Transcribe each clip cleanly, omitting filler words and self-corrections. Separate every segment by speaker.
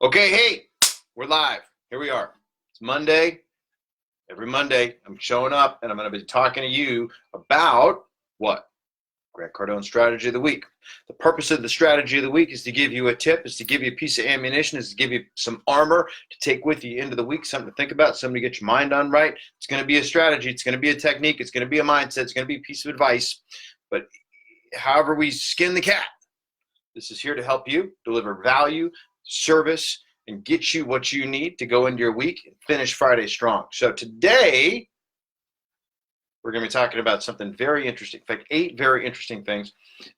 Speaker 1: Okay, hey, we're live. Here we are. It's Monday. Every Monday, I'm showing up and I'm going to be talking to you about what? Grant Cardone Strategy of the Week. The purpose of the Strategy of the Week is to give you a tip, is to give you a piece of ammunition, is to give you some armor to take with you into the week, something to think about, something to get your mind on right. It's going to be a strategy. It's going to be a technique. It's going to be a mindset. It's going to be a piece of advice. But however we skin the cat, this is here to help you deliver value, service, and get you what you need to go into your week and finish Friday strong. So today, we're going to be talking about something very interesting. In fact, 8 very interesting things.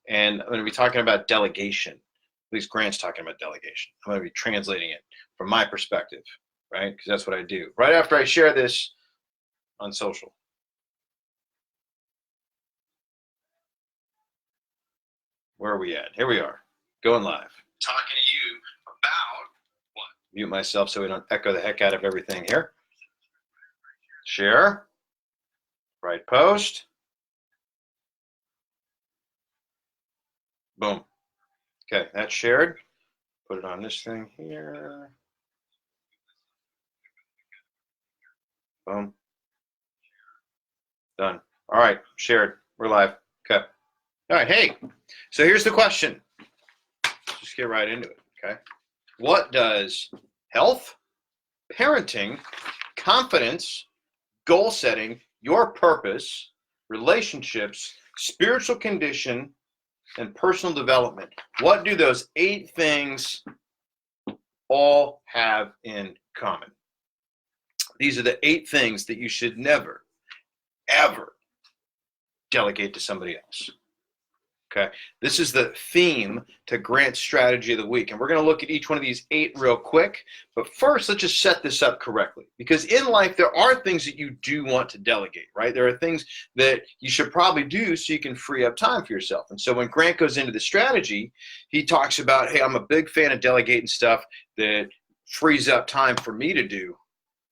Speaker 1: And I'm going to be talking about delegation. At least Grant's talking about delegation. I'm going to be translating it from my perspective, right? Because that's what I do. Right after I share this on social. Where are we at? Here we are. Going live. Talking to you about what? Mute myself so we don't echo the heck out of everything here. Share. Right post. Boom. Okay, that's shared. Put it on this thing here. Boom. Done. All right, shared. We're live. Okay. All right, hey. So here's the question. Just get right into it, okay? What does health, parenting, confidence, goal setting, your purpose, relationships, spiritual condition, and personal development, what do those 8 things all have in common? These are the 8 things that you should never, ever delegate to somebody else. Okay, this is the theme to Grant's Strategy of the Week. And we're going to look at each one of these 8 real quick. But first, let's just set this up correctly. Because in life, there are things that you do want to delegate, right? There are things that you should probably do so you can free up time for yourself. And so when Grant goes into the strategy, he talks about, hey, I'm a big fan of delegating stuff that frees up time for me to do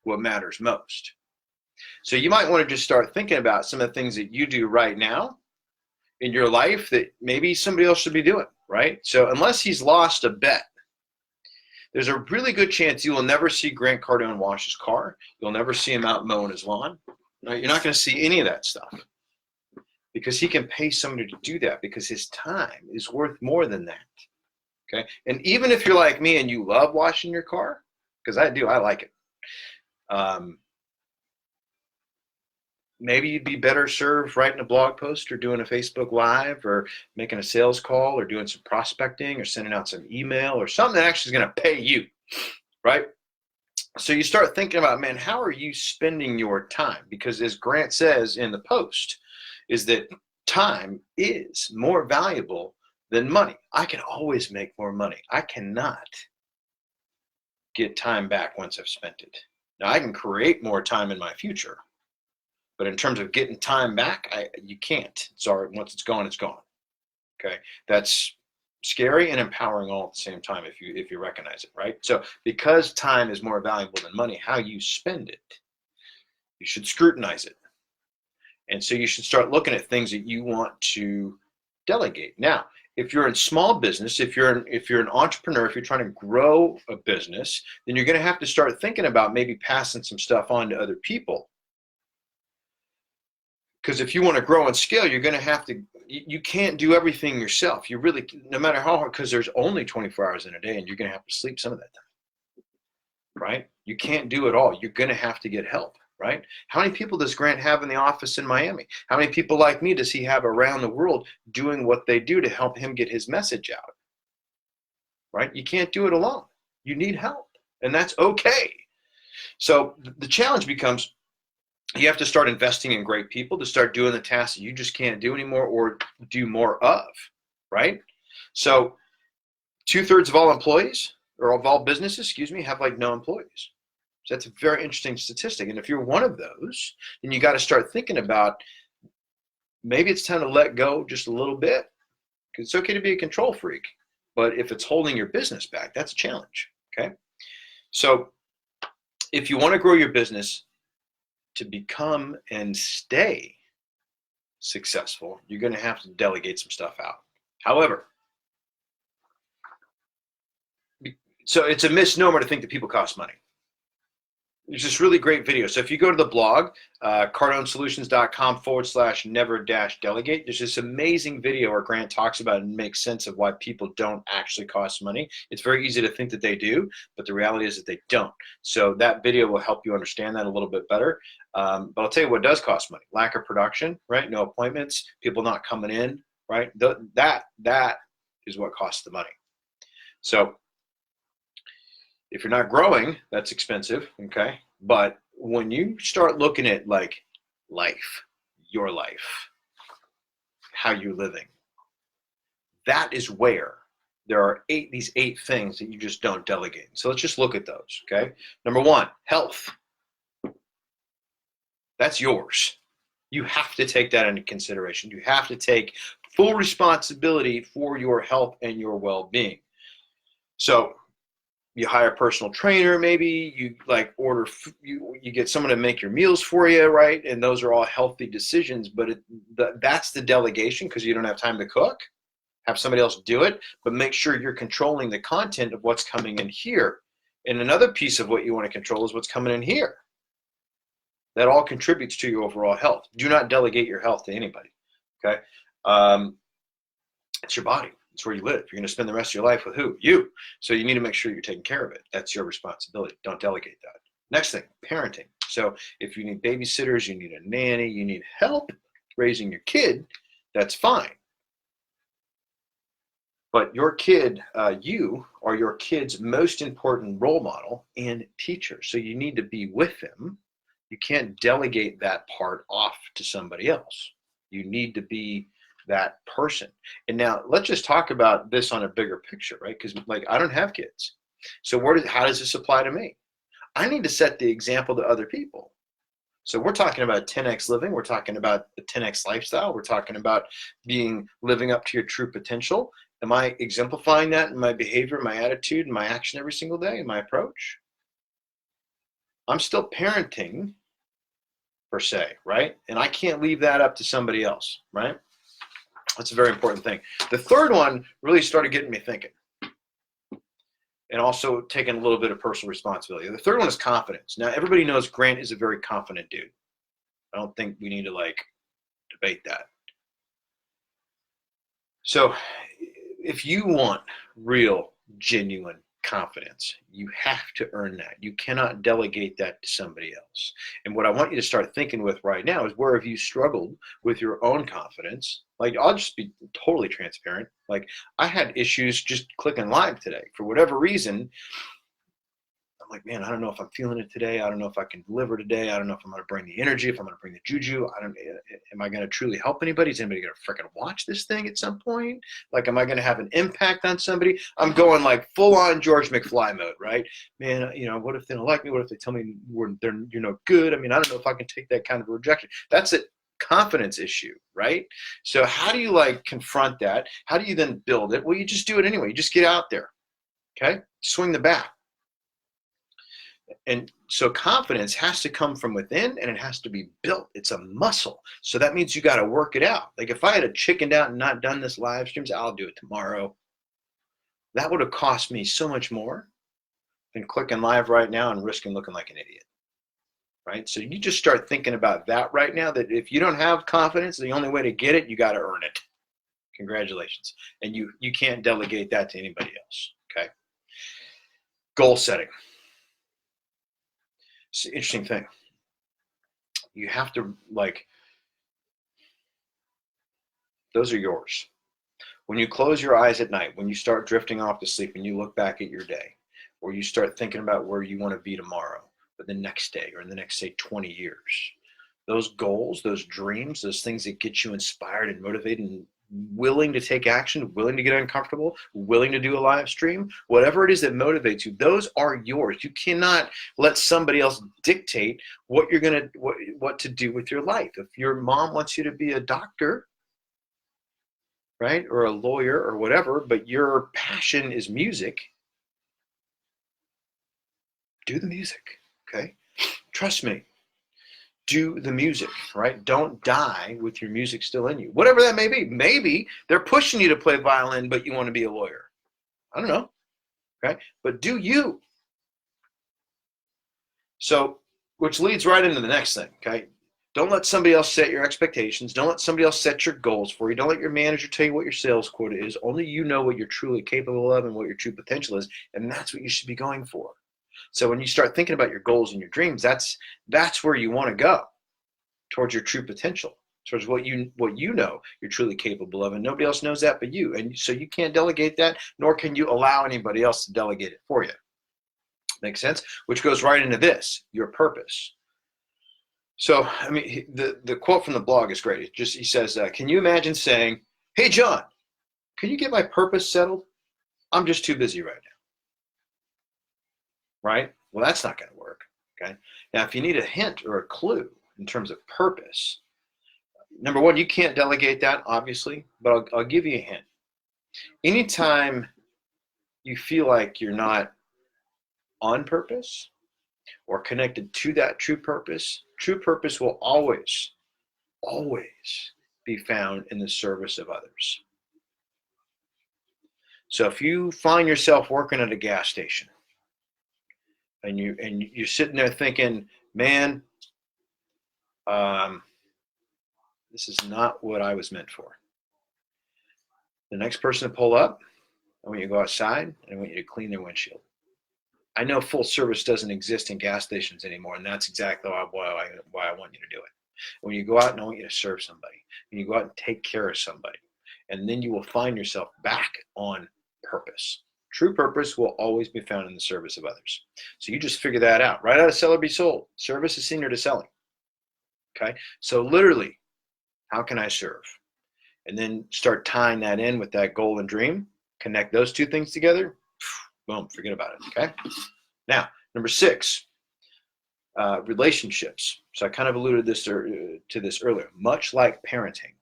Speaker 1: what matters most. So you might want to just start thinking about some of the things that you do right now in your life that maybe somebody else should be doing, right? So unless he's lost a bet, there's a really good chance you will never see Grant Cardone wash his car. You'll never see him out mowing his lawn. You're not going to see any of that stuff because he can pay somebody to do that because his time is worth more than that, okay? And even if you're like me and you love washing your car, because I do, I like it, maybe you'd be better served writing a blog post or doing a Facebook Live or making a sales call or doing some prospecting or sending out some email or something that actually is going to pay you, right? So you start thinking about, man, how are you spending your time? Because as Grant says in the post, is that time is more valuable than money. I can always make more money. I cannot get time back once I've spent it. Now, I can create more time in my future. But in terms of getting time back, you can't. Sorry, once it's gone, it's gone. Okay, that's scary and empowering all at the same time if you recognize it, right? So because time is more valuable than money, how you spend it, you should scrutinize it. And so you should start looking at things that you want to delegate. Now, if you're in small business, if you're an entrepreneur, if you're trying to grow a business, then you're going to have to start thinking about maybe passing some stuff on to other people. Because if you want to grow and scale, you're going to have to, you can't do everything yourself. You really, no matter how hard, because there's only 24 hours in a day and you're going to have to sleep some of that time, right? You can't do it all. You're going to have to get help, right? How many people does Grant have in the office in Miami? How many people like me does he have around the world doing what they do to help him get his message out, right? You can't do it alone. You need help, and that's okay. So the challenge becomes, you have to start investing in great people to start doing the tasks that you just can't do anymore or do more of, right? So 2/3 of all employees or of all businesses, have like no employees. So that's a very interesting statistic. And if you're one of those, then you got to start thinking about maybe it's time to let go just a little bit. Because it's okay to be a control freak, but if it's holding your business back, that's a challenge, okay? So if you want to grow your business, to become and stay successful, you're going to have to delegate some stuff out. However, So it's a misnomer to think that people cost money. There's this really great video. So if you go to the blog, cardonesolutions.com/never-delegate, there's this amazing video where Grant talks about and makes sense of why people don't actually cost money. It's very easy to think that they do, but the reality is that they don't. So that video will help you understand that a little bit better. But I'll tell you what does cost money. Lack of production, right? No appointments, people not coming in, right? That is what costs the money. So if you're not growing, that's expensive, okay? But when you start looking at like life, your life, how you're living, that is where there are these eight things that you just don't delegate. So let's just look at those, okay? Number one, health. That's yours. You have to take that into consideration. You have to take full responsibility for your health and your well-being. So you hire a personal trainer, maybe you like order, you get someone to make your meals for you, right? And those are all healthy decisions, but that's the delegation because you don't have time to cook. Have somebody else do it, but make sure you're controlling the content of what's coming in here. And another piece of what you want to control is what's coming in here. That all contributes to your overall health. Do not delegate your health to anybody, okay? It's your body. It's where you live. You're going to spend the rest of your life with who? You. So you need to make sure you're taking care of it. That's your responsibility. Don't delegate that. Next thing, parenting. So if you need babysitters, you need a nanny, you need help raising your kid, that's fine. But your kid, you are your kid's most important role model and teacher. So you need to be with them. You can't delegate that part off to somebody else. You need to be that person. And now let's just talk about this on a bigger picture, right? Because like I don't have kids. So how does this apply to me? I need to set the example to other people. So we're talking about 10x living. We're talking about the 10x lifestyle. We're talking about living up to your true potential. Am I exemplifying that in my behavior, my attitude, and my action every single day, in my approach? I'm still parenting, per se, right? And I can't leave that up to somebody else, right? That's a very important thing. The third one really started getting me thinking and also taking a little bit of personal responsibility. The third one is confidence. Now, everybody knows Grant is a very confident dude. I don't think we need to like debate that. So if you want real, genuine confidence, you have to earn that. You cannot delegate that to somebody else. And what I want you to start thinking with right now is, where have you struggled with your own confidence? Like, I'll just be totally transparent. Like, I had issues just clicking live today for whatever reason. I'm like, man, I don't know if I'm feeling it today. I don't know if I can deliver today. I don't know if I'm going to bring the energy, if I'm going to bring the juju. Am I going to truly help anybody? Is anybody going to freaking watch this thing at some point? Like, am I going to have an impact on somebody? I'm going like full on George McFly mode, right? Man, what if they don't like me? What if they tell me they're good? I mean, I don't know if I can take that kind of a rejection. That's a confidence issue, right? So how do you like confront that? How do you then build it? Well, you just do it anyway. You just get out there, okay? Swing the bat. And so confidence has to come from within, and it has to be built. It's a muscle. So that means you got to work it out. Like if I had chickened out and not done this live streams, I'll do it tomorrow. That would have cost me so much more than clicking live right now and risking looking like an idiot. Right? So you just start thinking about that right now, that if you don't have confidence, the only way to get it, you got to earn it. Congratulations. And you can't delegate that to anybody else. Okay. Goal setting. It's an interesting thing. You have to those are yours. When you close your eyes at night, when you start drifting off to sleep and you look back at your day, or you start thinking about where you want to be tomorrow, or the next day, or in the next, say, 20 years, those goals, those dreams, those things that get you inspired and motivated and willing to take action, willing to get uncomfortable, willing to do a live stream, whatever it is that motivates you, those are yours. You cannot let somebody else dictate what you're going to, what to do with your life. If your mom wants you to be a doctor, right, or a lawyer or whatever, but your passion is music, do the music, okay? Trust me. Do the music, right? Don't die with your music still in you. Whatever that may be. Maybe they're pushing you to play violin, but you want to be a lawyer. I don't know. Okay? But do you. So, which leads right into the next thing, okay? Don't let somebody else set your expectations. Don't let somebody else set your goals for you. Don't let your manager tell you what your sales quota is. Only you know what you're truly capable of and what your true potential is, and that's what you should be going for. So when you start thinking about your goals and your dreams, that's where you want to go, towards your true potential, towards what you know you're truly capable of, and nobody else knows that but you. And so you can't delegate that, nor can you allow anybody else to delegate it for you. Make sense? Which goes right into this, your purpose. So, I mean, the quote from the blog is great. He says, can you imagine saying, hey, John, can you get my purpose settled? I'm just too busy right now. Right? Well, that's not going to work. Okay. Now, if you need a hint or a clue in terms of purpose, number one, you can't delegate that, obviously, but I'll give you a hint. Anytime you feel like you're not on purpose or connected to that true purpose will always be found in the service of others. So if you find yourself working at a gas station and you're sitting there thinking, man, this is not what I was meant for. The next person to pull up, I want you to go outside and I want you to clean their windshield. I know full service doesn't exist in gas stations anymore, and that's exactly why I want you to do it. When you go out, and I want you to serve somebody. When you go out and take care of somebody, and then you will find yourself back on purpose. True purpose will always be found in the service of others. So you just figure that out. Right out of Sell or Be Sold. Service is senior to selling. Okay? So literally, how can I serve? And then start tying that in with that goal and dream. Connect those two things together. Boom, forget about it, okay? Now, number 6, relationships. So I kind of alluded to this earlier. Much like parenting,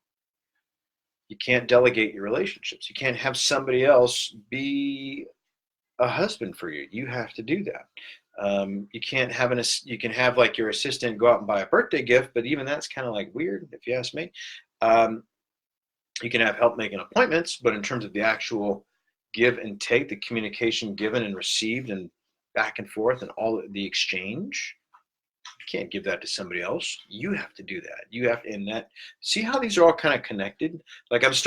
Speaker 1: you can't delegate your relationships. You can't have somebody else be a husband for you. You have to do that. You can't have you can have like your assistant go out and buy a birthday gift, but even that's kind of like weird, if you ask me. You can have help making appointments, but in terms of the actual give and take, the communication given and received and back and forth and all the exchange, you can't give that to somebody else. You have to do that. You have to, and that, see how these are all kind of connected? Like I was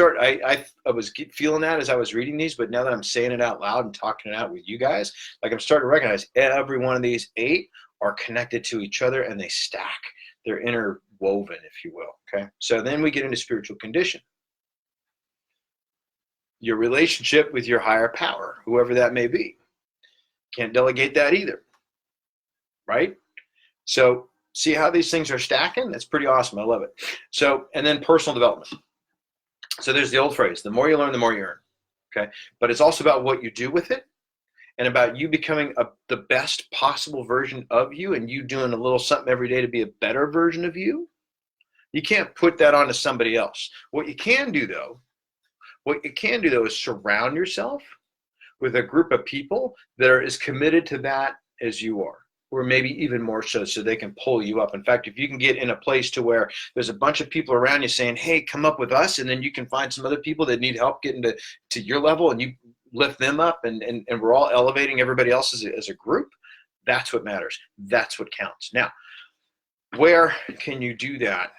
Speaker 1: feeling that as I was reading these, but now that I'm saying it out loud and talking it out with you guys, like I'm starting to recognize every one of these 8 are connected to each other and they stack. They're interwoven, if you will, okay? So then we get into spiritual condition. Your relationship with your higher power, whoever that may be. Can't delegate that either, right? So see how these things are stacking? That's pretty awesome. I love it. So, and then personal development. So there's the old phrase, the more you learn, the more you earn, okay? But it's also about what you do with it and about you becoming the best possible version of you and you doing a little something every day to be a better version of you. You can't put that onto somebody else. What you can do, though, is surround yourself with a group of people that are as committed to that as you are, or maybe even more so they can pull you up. In fact, if you can get in a place to where there's a bunch of people around you saying, hey, come up with us, and then you can find some other people that need help getting to your level and you lift them up and we're all elevating everybody else as a group, that's what matters. That's what counts. Now, where can you do that?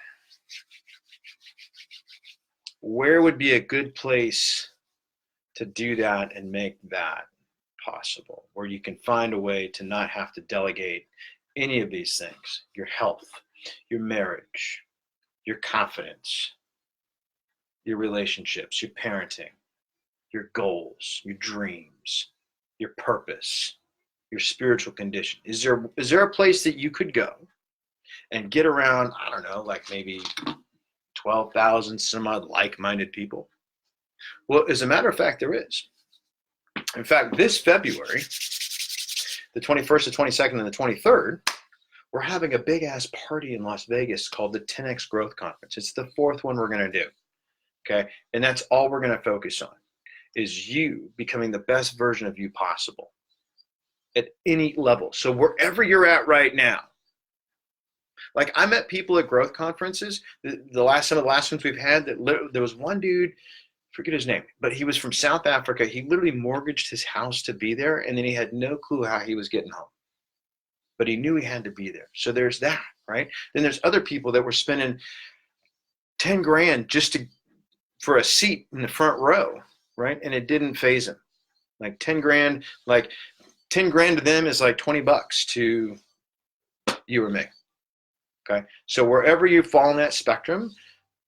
Speaker 1: Where would be a good place to do that and make that possible, where you can find a way to not have to delegate any of these things? Your health, your marriage, your confidence, your relationships, your parenting, your goals, your dreams, your purpose, your spiritual condition. Is there a place that you could go and get around, I don't know, like maybe 12,000 some odd like-minded people? Well, as a matter of fact, there is. In fact, this February, the 21st, the 22nd, and the 23rd, we're having a big-ass party in Las Vegas called the 10X Growth Conference. It's the 4th one we're going to do, okay? And that's all we're going to focus on, is you becoming the best version of you possible at any level. So wherever you're at right now, like I met people at growth conferences, some of the last ones we've had, there was one dude, forget his name, but he was from South Africa. He literally mortgaged his house to be there, and then he had no clue how he was getting home. But he knew he had to be there. So there's that, right? Then there's other people that were spending 10 grand just for a seat in the front row, right? And it didn't phase them. Like 10 grand, like 10 grand to them is like 20 bucks to you or me. Okay. So wherever you fall in that spectrum,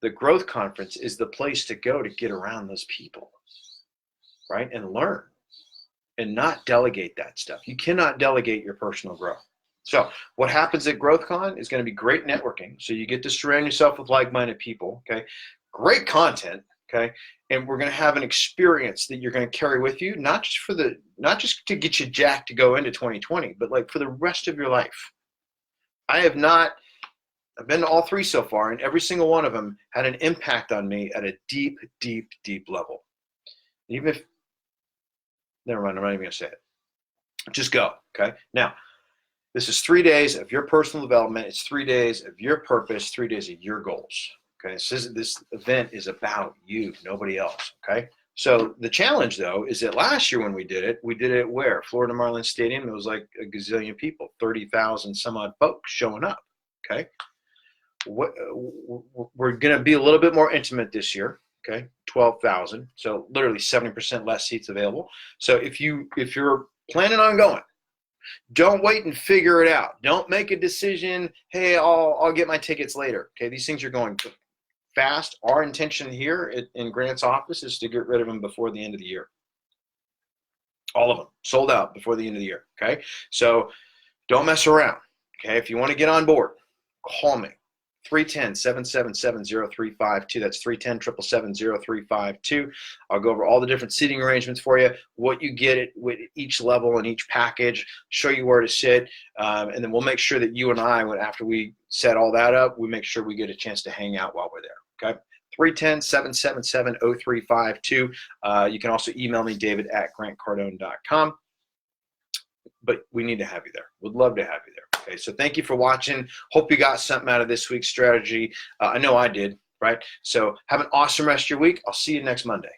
Speaker 1: the growth conference is the place to go to get around those people, right? And learn and not delegate that stuff. You cannot delegate your personal growth. So what happens at GrowthCon is going to be great networking. So you get to surround yourself with like-minded people, okay? Great content, okay? And we're going to have an experience that you're going to carry with you, not just to get you jacked to go into 2020, but like for the rest of your life. I've been to all 3 so far, and every single one of them had an impact on me at a deep, deep, deep level. Even if, never mind, I'm not even going to say it. Just go, okay? Now, this is 3 days of your personal development. It's 3 days of your purpose, 3 days of your goals. Okay, this event is about you, nobody else. Okay, so the challenge though is that last year when we did it where? Florida Marlins Stadium. It was like a gazillion people, 30,000 some odd folks showing up. Okay, we're going to be a little bit more intimate this year. Okay, 12,000. So literally 70% less seats available. So if you're planning on going, don't wait and figure it out. Don't make a decision. Hey, I'll get my tickets later. Okay, these things are going fast. Our intention here in Grant's office is to get rid of them before the end of the year. All of them sold out before the end of the year. Okay, so don't mess around. Okay, if you want to get on board, call me. 310-777-0352. That's 310-777-0352. I'll go over all the different seating arrangements for you, what you get with each level and each package, show you where to sit, and then we'll make sure that you and I, after we set all that up, we make sure we get a chance to hang out while we're there. Okay. 310-777-0352. You can also email me, david@grantcardone.com. But we need to have you there. We'd love to have you there. Okay, so thank you for watching. Hope you got something out of this week's strategy. I know I did, right? So have an awesome rest of your week. I'll see you next Monday.